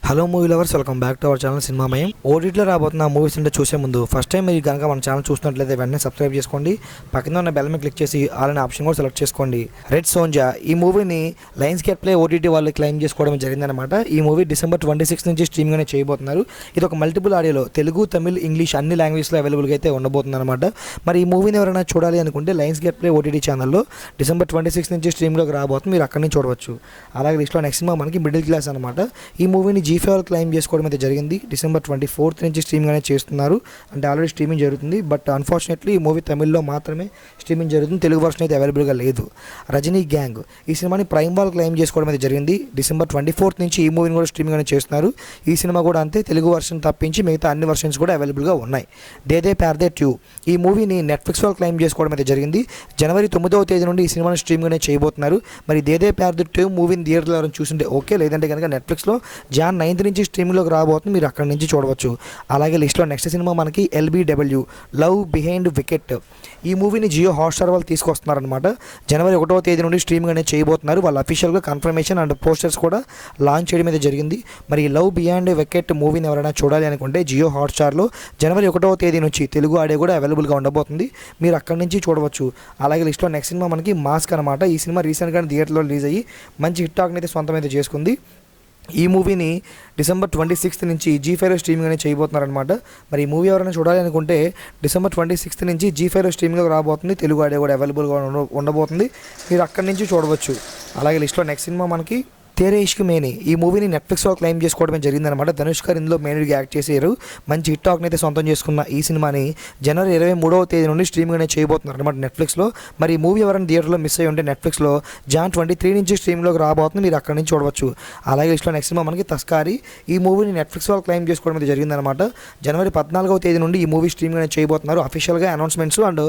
Hello movie lovers, welcome back to our channel Cinemamayam. ఓటీటీలో రాబోతున్న movies అంటే చూసే ముందు ఫస్ట్ టైం మీరు కనుక మన ఛానల్ చూసినట్లయితే వెంటనే సబ్స్క్రైబ్ చేసుకోండి. పక్కన ఉన్న బెల్ మీద క్లిక్ చేసి ఆల్ అనే ఆప్షన్ కూడా సెలెక్ట్ చేసుకోండి. రెడ్ సోంజా ఈ మూవీని లయన్స్ గేట్ ప్లే ఓటీటీ వాళ్ళు క్లెయిమ్ చేసుకోవడం జరిగిందనమాట. ఈ మూవీ December 26 నుంచి స్ట్రీమింగ్ అనేది చేయబోతున్నారు. ఇది ఒక మల్టిపుల్ ఆడియోలో తెలుగు, తమిళ్, ఇంగ్లీష్ అన్ని లాంగ్వేజ్లో అవైలబుల్గా అయితే ఉండబోతుంది అనమాట. మరి ఈ మూవీని ఎవరైనా చూడాలి అనుకుంటే లయన్స్ గేట్ ప్లే ఓటీటీ ఛానల్లో December 26 నుంచి స్ట్రీమ్లోకి రాబోతుంది. మీరు అక్కడి నుంచి చూడవచ్చు. అలాగే లిస్ట్లో నెక్స్ట్ సినిమా మనకి మిడిల్ క్లాస్ అనమాట. ఈ మూవీని G5 క్లెయిమ్ చేసుకోవడం అయితే జరిగింది. December 24 నుంచి స్ట్రీమింగ్ అనేది చేస్తున్నారు. అంటే ఆల్రెడీ స్ట్రీమింగ్ జరుగుతుంది. బట్ అన్ఫార్చునేట్లీ ఈ మూవీ తమిళ్లో మాత్రమే స్ట్రీమింగ్ జరుగుతుంది. తెలుగు వర్షన్ అయితే అవైలబుల్గా లేదు. రజనీ గ్యాంగ్ ఈ సినిమాని ప్రైమ్ వాల్ క్లెయిమ్ చేసుకోవడం అయితే జరిగింది. December 24 నుంచి ఈ మూవీని కూడా స్ట్రీమింగ్ అనేది చేస్తున్నారు. ఈ సినిమా కూడా అంతే, తెలుగు వర్షన్ తప్పించి మిగతా అన్ని వర్షన్స్ కూడా అవైలబుల్గా ఉన్నాయి. దేదే ప్యార్దే ట్యూ ఈ మూవీని నెట్ఫ్లిక్స్ వాళ్ళు క్లెయిమ్ చేసుకోవడం అయితే జరిగింది. January 9వ తేదీ నుండి ఈ సినిమాని స్ట్రీమింగ్ అనేది చేయబోతున్నారు. మరి దేదే ప్యార్దే ట్యూ మూవీని థియేటర్లో ఎవరైనా చూస్తుంటే ఓకే, లేదంటే కనుక నెట్ఫ్లిక్స్లో Jan 9th నుంచి స్ట్రీమింగ్లోకి రాబోతుంది. మీరు అక్కడి నుంచి చూడవచ్చు. అలాగే లిస్ట్లో నెక్స్ట్ సినిమా మనకి LBW లవ్ బిహైండ్ వికెట్ ఈ మూవీని జియో హాట్స్టార్ వాళ్ళు తీసుకొస్తున్నారనమాట. January 1వ తేదీ నుండి స్ట్రీమింగ్ అనేది చేయబోతున్నారు. వాళ్ళు అఫీషియల్గా కన్ఫర్మేషన్ అండ్ పోస్టర్స్ కూడా లాంచ్ చేయడం అయితే జరిగింది. మరి లవ్ బిహైండ్ వికెట్ మూవీని ఎవరైనా చూడాలి అనుకుంటే జియో హాట్స్టార్లో January 1వ తేదీ నుంచి తెలుగు ఆడియో కూడా అవైలబుల్గా ఉండబోతుంది. మీరు అక్కడి నుంచి చూడవచ్చు. అలాగే లిస్ట్లో నెక్స్ట్ సినిమా మనకి మాస్క్ అనమాట. ఈ సినిమా రీసెంట్గా థియేటర్లో రిలీజ్ అయ్యి మంచి హిట్ టాక్ని అయితే సొంతం అయితే చేసుకుంది. ఈ మూవీని December 26 నుంచి G5 స్ట్రీమింగ్ అనేది చేయబోతున్నారనమాట. మరి ఈ మూవీ ఎవరైనా చూడాలి అనుకుంటే December 26 నుంచి G5 స్ట్రీమింగ్లోకి రాబోతుంది. తెలుగు ఆడియో కూడా అవైలబుల్గా ఉండబోతుంది. మీరు అక్కడి నుంచి చూడవచ్చు. అలాగే లిస్ట్లో నెక్స్ట్ సినిమా మనకి తేరే ఇష్క్ మేని ఈ మూవీని నెట్ఫ్లిక్స్లో క్లెయిమ్ చేసుకోవడమే జరిగిందనమాట. ధనుష్ గారు ఇందులో మెయిన్గా యాక్ట్ చేశారు. మంచి హిట్ టాక్ని అయితే సొంతం చేసుకున్న ఈ సినిమాని January 23వ తేదీ నుండి స్ట్రీమింగ్ అనేది చేయబోతున్నారు అనమాట నెట్ఫ్లిక్స్లో. మరి ఈ మూవీ ఎవరైనా థియేటర్లో మిస్ అయ్యి ఉంటే నెట్ఫ్లిక్స్లో Jan 23 నుంచి స్ట్రీమింగ్లోకి రాబోతుంది. మీరు అక్కడి నుంచి చూడవచ్చు. అలాగే లిస్ట్లో నెక్స్ట్ సినిమా మనకి తస్కారీ ఈ మూవీని నెట్ఫ్లిక్స్ వాళ్ళు క్లెయిమ్ చేసుకోవడం అయితే జరిగిందనమాట. January 14వ తేదీ నుండి ఈ మూవీ స్ట్రీమింగ్ అనేది చేయబోతున్నారు. అఫీషియల్గా అనౌన్స్మెంట్స్ అండ్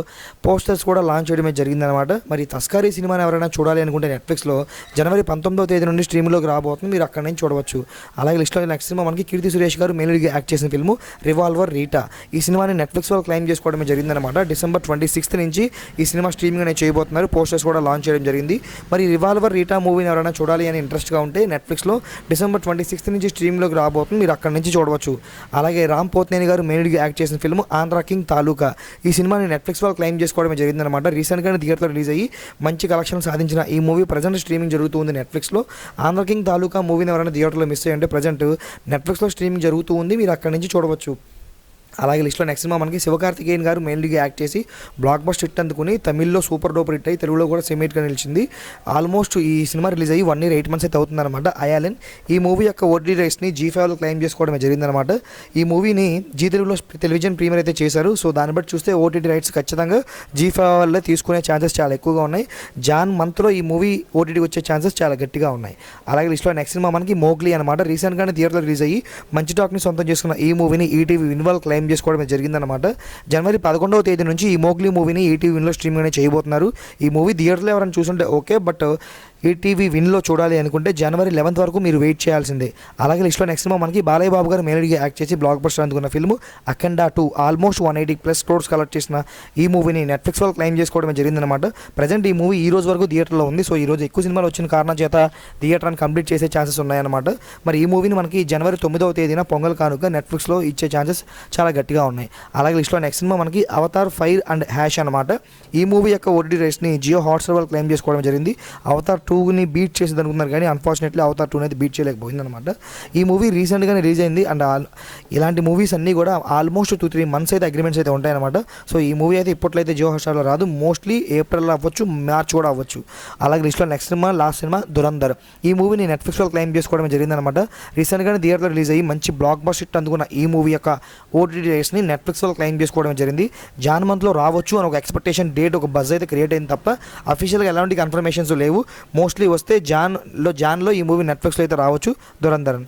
పోస్టర్స్ కూడా లాంచ్ చేయడమే జరిగిందనమాట. మరి తస్కారీ సినిమాని ఎవరైనా చూడాలి అనుకుంటే నెట్ఫ్లిక్స్లో January 19వ తేదీ నుండి స్ట్రీమ్లోకి రాబోతుంది. మీరు అక్కడి నుంచి చూడవచ్చు. అలాగే లిస్ట్లో నెక్స్ట్ సినిమా మనకి కీర్తి సురేష్ గారు మెయిన్గా యాక్ట్ చేసిన ఫిల్మ్ రివాల్వర్ రీటా ఈ సినిమాని నెట్ఫ్లిక్స్ వాళ్ళు క్లెయిమ్ చేసుకోవడమే జరిగిందనమాట. December 26 నుంచి ఈ సినిమా స్ట్రీమింగ్ అనేది చేయబోతున్నారు. పోస్టర్స్ కూడా లాంచ్ చేయడం జరిగింది. మరి రివాల్వర్ రీటా మూవీని ఎవరైనా చూడాలి అని ఇంట్రెస్ట్గా ఉంటే నెట్ఫ్లిక్స్లో December 26 నుంచి స్ట్రీమ్లోకి రాబోతుంది. మీరు అక్కడి నుంచి చూడవచ్చు. అలాగే రామ్ పోత్నేని గారు మెయిన్గా యాక్ట్ చేసిన ఫిల్మ్ ఆంధ్ర కింగ్ తాలూకా ఈ సినిమాని నెట్ఫ్లిక్స్ వాళ్ళు క్లెయిమ్ చేసుకోవడమే జరిగిందనమాట. రీసెంట్గానే థియేటర్లో రిలీజ్ అయ్యి మంచి కలెక్షన్ సాధించిన ఈ మూవీ ప్రజెంట్ స్ట్రీమింగ్ జరుగుతుంది నెట్ఫ్లిక్స్లో. ఆంధ్ర కింగ్ తాలూకా మూవీని ఎవరైనా థియేటర్లో మిస్ అయ్యంటే ప్రజెంట్ నెట్ఫ్లిక్స్లో స్ట్రీమింగ్ జరుగుతూ ఉంది. మీరు అక్కడి నుంచి చూడవచ్చు. అలాగే లిస్ట్లో నెక్స్ట్ సినిమా మనకి శివకార్తికేయన్ గారు మెయిన్గా యాక్ట్ చేసి బ్లాక్ బస్టర్ హిట్ అందుకుని తమిళ్లో సూపర్ డూపర్ హిట్ అయ్యి తెలుగులో కూడా సెమీట్గా నిలిచింది. ఆల్మోస్ట్ ఈ సినిమా రిలీజ్ అయ్యి 1 year 8 months అయితే అవుతుందన్నమాట. అయాలెన్ ఈ మూవీ యొక్క ఓటీటీ రైట్స్ని G5లో క్లెయిమ్ చేసుకోవడమే జరిగిందనమాట. ఈ మూవీని జీ తెలుగులో టెలివిజన్ ప్రీమియర్ అయితే చేశారు. సో దాన్ని బట్టి చూస్తే ఓటీటీ రైట్స్ ఖచ్చితంగా G5లో తీసుకునే ఛాన్సెస్ చాలా ఎక్కువగా ఉన్నాయి. Jan monthలో ఈ మూవీ ఓటీటీకి వచ్చే ఛాన్సెస్ చాలా గట్టిగా ఉన్నాయి. అలాగే లిస్ట్లో నెక్స్ట్ సినిమా మనకి మోగ్లీ అనమాట. రీసెంట్గానే థియేటర్లో రిలీజ్ అయ్యి మంచి టాక్ని సొంతం చేసుకున్న ఈ మూవీని ఈటీవీ విన్ క్లెయిమ్ చేసుకోవడం జరిగిందనమాట. January 11వ తేదీ నుంచి ఈ మోగ్లీ మూవీని ఈటీవీ విన్లో స్ట్రీమింగ్ అనేది చేయబోతున్నారు. ఈ మూవీ థియేటర్లో ఎవరైనా చూస్తుంటే ఓకే, బట్ ఈటీవీ విన్లో చూడాలి అనుకుంటే January 11th వరకు మీరు వెయిట్ చేయాల్సిందే. అలాగే లిస్ట్లో నెక్స్ట్ సినిమా మనకి బాలయ్య బాబు గారు మెయిన్గా యాక్ట్ చేసి బ్లాక్ బస్టర్ అందుకున్న ఫిల్మ్ అఖండ 2 ఆల్మోస్ట్ 180+ crores కలెక్ట్ చేసిన ఈ మూవీని నెట్ఫ్లిక్స్ వాళ్ళు క్లెయిమ్ చేసుకోవడం జరిగిందనమాట. ప్రజెంట్ ఈ మూవీ ఈ రోజు వరకు థియేటర్లో ఉంది. సో ఈ రోజు ఎక్కువ సినిమాలు వచ్చిన కారణం చేత థియేటర్ని కంప్లీట్ చేసే ఛాన్సెస్ ఉన్నాయన్నమాట. మరి ఈ మూవీని మనకి January 9వ తేదీన పొంగల్ కానుక నెట్ఫ్లిక్స్లో ఇచ్చే ఛాన్సెస్ చాలా గట్టిగా ఉన్నాయి. అలాగే లిస్ట్లో నెక్స్ట్ సినిమా మనకి అవతార్ ఫైర్ అండ్ హ్యాష్ అనమాట. ఈ మూవీ యొక్క ఓటీటీ రైట్స్ని జియో హాట్స్టార్ వాళ్ళు క్లెయిమ్ చేసుకోవడం జరిగింది. అవతార్ 2ని బీట్ చేసి అనుకున్నారు కానీ అన్ఫార్చునేట్లీ అవతార్ 2 అనేది బీట్ చేయలేకపోయింది అనమాట. ఈ మూవీ రీసెంట్గానే రిలీజ్ అయింది. అండ్ ఇలాంటి మూవీస్ అన్నీ కూడా ఆల్మోస్ట్ 2-3 months అయితే అగ్రిమెంట్స్ అయితే ఉంటాయన్నమాట. సో ఈ మూవీ అయితే ఇప్పట్లో అయితే జియో హాట్స్టార్లో రాదు. మోస్ట్లీ ఏప్రిల్లో అవ్వచ్చు, మార్చ్ కూడా అవ్వచ్చు. అలాగే లిస్ట్లో next cinema last cinema Dhurandhar ఈ మూవీని నెట్ఫ్లిక్స్లో క్లెయిమ్ చేసుకోవడం జరిగిందనమాట. రీసెంట్గానే థియేటర్లో రిలీజ్ అయ్యి మంచి బ్లాక్ బస్టర్ హిట్ అందుకున్న ఈ మూవీ యొక్క ఓటీటీ రైట్స్ని నెట్ఫ్లిక్స్లో క్లెయిమ్ చేసుకోవడం జరిగింది. Jan monthలో రావచ్చు అని ఒక ఎక్స్పెక్టేషన్ డేట్, ఒక బజ్ అయితే క్రియేట్ అయింది తప్ప అఫీషియల్గా ఎలాంటి కన్ఫర్మేషన్స్ లేవు. మోస్ట్లీ వస్తే జాన్లో ఈ మూవీ నెట్ఫ్లిక్స్లో అయితే రావచ్చు దురంధర్.